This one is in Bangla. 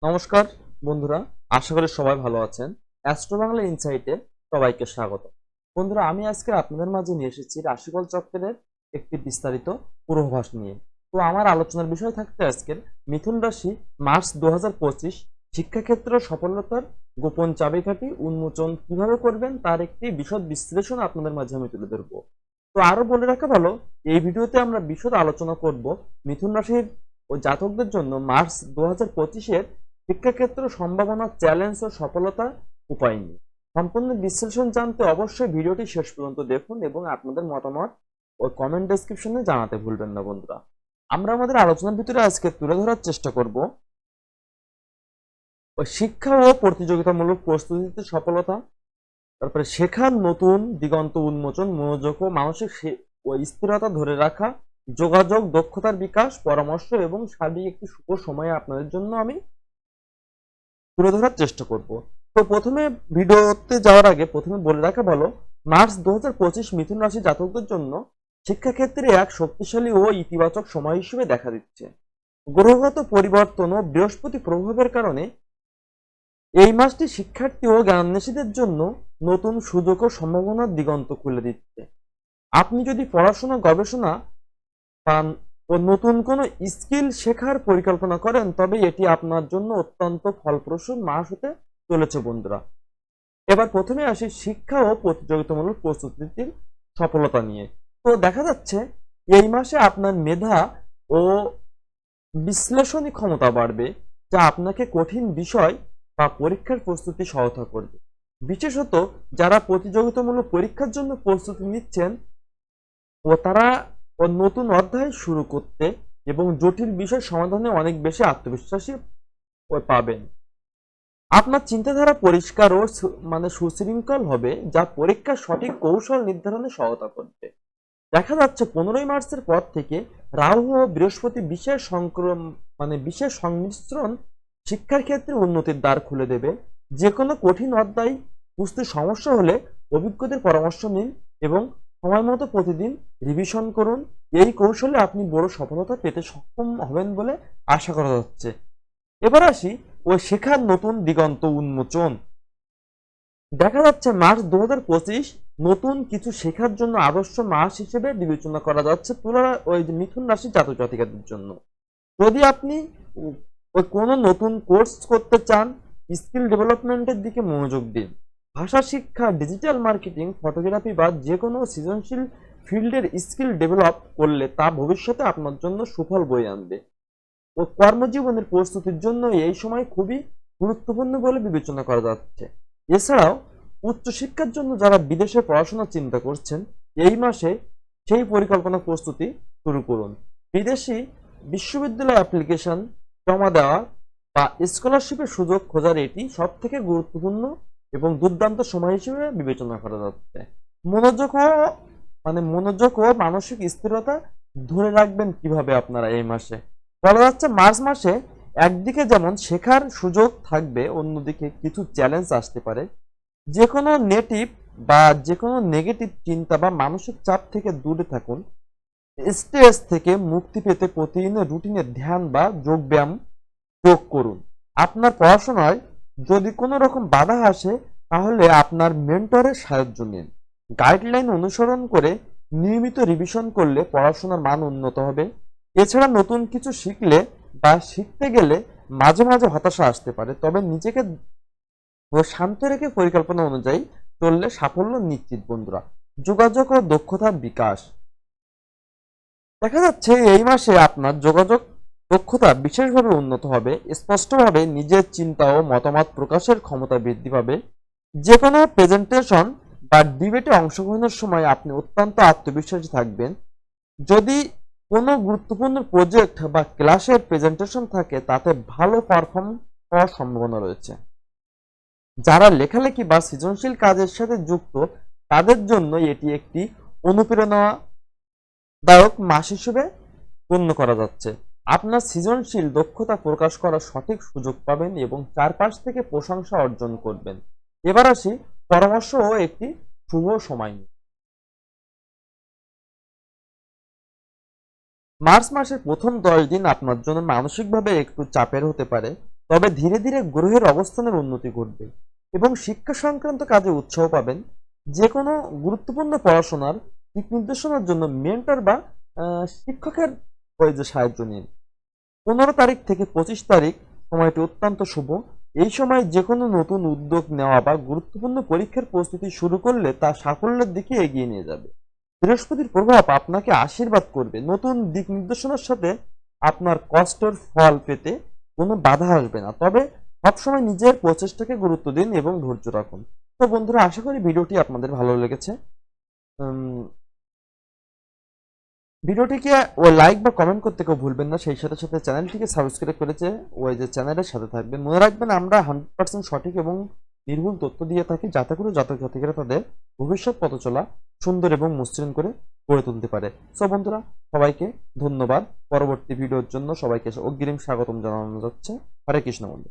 নমস্কার বন্ধুরা, আশা করি সবাই ভালো আছেন। অ্যাস্ট্রো বাংলা ইনসাইটে সবাইকে স্বাগত। বন্ধুরা, আমি আজকে আপনাদের মাঝে নিয়ে এসেছি রাশিফল চক্রের একটি বিস্তারিত পূর্বাভাস নিয়ে। তো আমার আলোচনার বিষয় থাকতে আজকের মিথুন রাশি মার্চ 2025 শিক্ষাক্ষেত্র সফলতার গোপন চাবিকাঠি উন্মোচন কিভাবে করবেন তার একটি বিশদ বিশ্লেষণ আপনাদের মাঝে আমি তুলে ধরবো। তো আরো বলে রাখা ভালো, এই ভিডিওতে আমরা বিশদ আলোচনা করব মিথুন রাশির ও জাতকদের জন্য মার্চ 2025-এর শিক্ষাক্ষেত্র সম্ভাবনা, চ্যালেঞ্জ ও সফলতা উপায় নিয়ে। সম্পূর্ণ বিশ্লেষণ জানতে অবশ্যই ভিডিওটি শেষ পর্যন্ত দেখুন এবং আপনাদের মতামত ও কমেন্ট ডেসক্রিপশনে জানাতে ভুলবেন না বন্ধুরা। আমরা আমাদের আলোচনার ভিতরে আজকে তুলে ধরার চেষ্টা করব ওই শিক্ষা ও প্রতিযোগিতামূলক প্রস্তুতিতে সফলতা, তারপরে শেখার নতুন দিগন্ত উন্মোচন, মনোযোগ ও মানসিক ও স্থিরতা ধরে রাখা, যোগাযোগ দক্ষতার বিকাশ, পরামর্শ এবং সার্বিক একটি শুভ সময়ে আপনাদের জন্য আমি তুলে ধরার চেষ্টা করব। তো প্রথমে ভিডিওতে যাওয়ার আগে প্রথমে বলে রাখা ভালো, মার্চ 2025 মিথুন রাশি জাতকদের জন্য শিক্ষাক্ষেত্রে এক শক্তিশালী ও ইতিবাচক সময় হিসেবে দেখা দিচ্ছে। গ্রহগত পরিবর্তন ও বৃহস্পতি প্রভাবের কারণে এই মাসটি শিক্ষার্থী ও জ্ঞানান্বেষীদের জন্য নতুন সুযোগ ও সম্ভাবনার দিগন্ত খুলে দিচ্ছে। আপনি যদি পড়াশোনা, গবেষণা পান ও নতুন কোনো স্কিল শেখার পরিকল্পনা করেন, তবে এটি আপনার জন্য অত্যন্ত ফলপ্রসূ মাস হতে চলেছে বন্ধুরা। এবার প্রথমে আসি শিক্ষা ও প্রতিযোগিতামূলক প্রস্তুতির সফলতা নিয়ে। তো দেখা যাচ্ছে এই মাসে আপনার মেধা ও বিশ্লেষণী ক্ষমতা বাড়বে, যা আপনাকে কঠিন বিষয় বা পরীক্ষার প্রস্তুতি সহায়তা করবে। বিশেষত যারা প্রতিযোগিতামূলক পরীক্ষার জন্য প্রস্তুতি নিচ্ছেন ও তারা নতুন অধ্যায় শুরু করতে এবং জটিল বিষয় সমাধানে অনেক বেশি আত্মবিশ্বাসী পাবেন। আপনার চিন্তাধারা পরিষ্কার ও সুশৃঙ্খল হবে, যা পরীক্ষার সঠিক কৌশল নির্ধারণে সহায়তা করবে। দেখা যাচ্ছে 15ই মার্চের পর থেকে রাহু ও বৃহস্পতি বিশেষ সংমিশ্রণ শিক্ষার ক্ষেত্রে উন্নতির দ্বার খুলে দেবে। যে কোনো কঠিন অধ্যায় বুঝতে সমস্যা হলে অভিজ্ঞদের পরামর্শ নিন এবং সময় মতো প্রতিদিন রিভিশন করুন। এই কৌশলে আপনি বড় সফলতা পেতে সক্ষম হবেন বলে আশা করা যাচ্ছে। এবার আসি ওই শেখার নতুন দিগন্ত উন্মোচন। দেখা যাচ্ছে মার্চ 2025 নতুন কিছু শেখার জন্য আদর্শ মাস হিসেবে বিবেচনা করা যাচ্ছে ওই যে মিথুন রাশি জাতক জাতিকাদের জন্য। যদি আপনি ওই কোনো নতুন কোর্স করতে চান, স্কিল ডেভেলপমেন্টের দিকে মনোযোগ দিন। ভাষা শিক্ষা, ডিজিটাল মার্কেটিং, ফটোগ্রাফি বা যে কোনো সৃজনশীল ফিল্ডের স্কিল ডেভেলপ করলে তা ভবিষ্যতে আপনার জন্য সুফল বয়ে আনবে ও কর্মজীবনের প্রস্তুতির জন্য এই সময় খুবই গুরুত্বপূর্ণ বলে বিবেচনা করা যাচ্ছে। এছাড়াও উচ্চশিক্ষার জন্য যারা বিদেশে পড়াশোনার চিন্তা করছেন, এই মাসে সেই পরিকল্পনা প্রস্তুতি শুরু করুন। বিদেশি বিশ্ববিদ্যালয় অ্যাপ্লিকেশন জমা দেওয়া বা স্কলারশিপের সুযোগ খোঁজার এটি সব থেকে গুরুত্বপূর্ণ এবং দুর্দান্ত সময় হিসেবে বিবেচনা করা যাচ্ছে। মনোযোগ ও মনোযোগ ও মানসিক স্থিরতা ধরে রাখবেন কিভাবে আপনারা এই মাসে? বলা যাচ্ছে মার্চ মাসে একদিকে যেমন শেখার সুযোগ থাকবে, অন্যদিকে কিছু চ্যালেঞ্জ আসতে পারে। যে কোনো নেগেটিভ চিন্তা বা মানসিক চাপ থেকে দূরে থাকুন। স্ট্রেস থেকে মুক্তি পেতে প্রতিদিনের রুটিনে ধ্যান বা যোগ ব্যায়াম যোগ করুন। আপনার পড়াশোনায় যদি কোনো রকম বাধা আসে, তাহলে আপনার মেন্টরের সাহায্য নিন। গাইডলাইন অনুসরণ করে নিয়মিত রিভিশন করলে পড়াশোনার মান উন্নত হবে। এছাড়া নতুন কিছু শিখলে বা শিখতে গেলে মাঝে মাঝে হতাশা আসতে পারে, তবে নিজেকে শান্ত রেখে পরিকল্পনা অনুযায়ী চললে সাফল্য নিশ্চিত বন্ধুরা। যোগাযোগ ও দক্ষতার বিকাশ। দেখা যাচ্ছে এই মাসে আপনার যোগাযোগ দক্ষতা বিশেষভাবে উন্নত হবে। স্পষ্টভাবে নিজের চিন্তা ও মতামত প্রকাশের ক্ষমতা বৃদ্ধি পাবে। যে কোনো প্রেজেন্টেশন বা ডিবেটে অংশগ্রহণের সময় আপনি অত্যন্ত আত্মবিশ্বাসী থাকবেন। যদি কোনো গুরুত্বপূর্ণ প্রজেক্ট বা ক্লাসের প্রেজেন্টেশন থাকে, তাতে ভালো পারফর্ম হওয়ার সম্ভাবনা রয়েছে। যারা লেখালেখি বা সৃজনশীল কাজের সাথে যুক্ত, তাদের জন্য এটি একটি অনুপ্রেরণাদায়ক মাস হিসেবে গণ্য করা যাচ্ছে। আপনার সৃজনশীল দক্ষতা প্রকাশ করার সঠিক সুযোগ পাবেন এবং চারপাশ থেকে প্রশংসা অর্জন করবেন। এবার আসি পরামর্শ ও একটি শুভ সময় নিয়ে। মার্চ মাসের প্রথম 10 দিন আপনার জন্য মানসিকভাবে একটু চাপের হতে পারে। তবে ধীরে ধীরে গ্রহের অবস্থানের উন্নতি ঘটবে এবং শিক্ষা সংক্রান্ত কাজে উৎসাহ পাবেন। যে কোনো গুরুত্বপূর্ণ পড়াশোনার দিক নির্দেশনার জন্য মেন্টর বা শিক্ষকের ওই যে সাহায্য নিন। 15 তারিখ থেকে 25 তারিখ সময়টি অত্যন্ত শুভ। এই সময় যে কোনো নতুন উদ্যোগ নেওয়া বা গুরুত্বপূর্ণ পরীক্ষার প্রস্তুতি শুরু করলে তা সাফল্যের দিকে এগিয়ে নিয়ে যাবে। বৃহস্পতির প্রভাব আপনাকে আশীর্বাদ করবে। নতুন দিক নির্দেশনার সাথে আপনার কষ্টের ফল পেতে কোনো বাধা আসবে না। তবে সবসময় নিজের প্রচেষ্টাকে গুরুত্ব দিন এবং ধৈর্য রাখুন। তো বন্ধুরা, আশা করি ভিডিওটি আপনাদের ভালো লেগেছে। উম, ভিডিওটিকে লাইক বা কমেন্ট করতে কেউ ভুলবেন না। সেই সাথে সাথে চ্যানেলটিকে সাবস্ক্রাইব করেছে ওই যে চ্যানেলের সাথে থাকবেন। মনে রাখবেন, আমরা 100% সঠিক এবং নির্ভুল তথ্য দিয়ে থাকি, যাতে করে জাতক জাতিকারা তাদের ভবিষ্যৎ পথ চলা সুন্দর এবং মসৃণ করে গড়ে তুলতে পারে। সো বন্ধুরা, সবাইকে ধন্যবাদ। পরবর্তী ভিডিওর জন্য সবাইকে অগ্রিম স্বাগতম জানানো যাচ্ছে। হরে কৃষ্ণ বন্ধু।